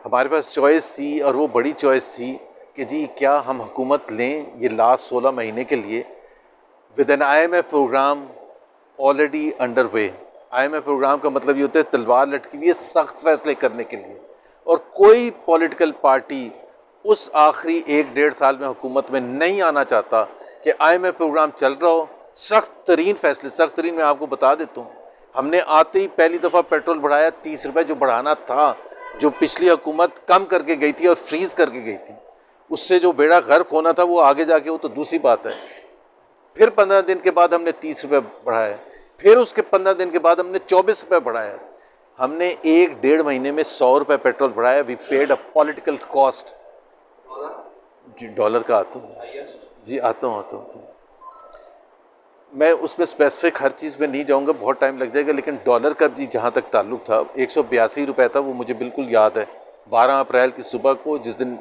हमारे पास चॉइस थी और वो बड़ी चॉइस थी कि जी क्या हम हुकूमत लें ये लास्ट 16 महीने के लिए with an IMF program already under way. IMF program का मतलब ये होता है तलवार लटकी हुई है सख्त फैसले करने के लिए, और कोई पॉलिटिकल पार्टी उस आखिरी 1-1.5 साल में हुकूमत में नहीं आना चाहता कि IMF प्रोग्राम चल रहा हो, सख्त तरीन फैसले। सख्त तरीन मैं आपको बता देता हूँ, हमने आते ही पहली दफ़ा पेट्रोल बढ़ाया 30 रुपये, जो बढ़ाना था, जो पिछली हुकूमत कम करके गई थी और फ्रीज़ करके गई थी, उससे जो बेड़ा गर्क होना था वो आगे जाके वो तो दूसरी बात है। फिर 15 दिन के बाद हमने 30 रुपये बढ़ाया, फिर उसके 15 दिन के बाद हमने 24 रुपये बढ़ाया। हमने 1-1.5 महीने में 100 रुपये पेट्रोल बढ़ाया। We paid a political cost. जी डॉलर का आता हूँ जी, आता हूँ। मैं उसमें स्पेसिफिक हर चीज़ में नहीं जाऊँगा, बहुत टाइम लग जाएगा, लेकिन डॉलर का भी जहाँ तक ताल्लुक़ था 182 रुपये था, वो मुझे बिल्कुल याद है। 12 अप्रैल की सुबह को जिस दिन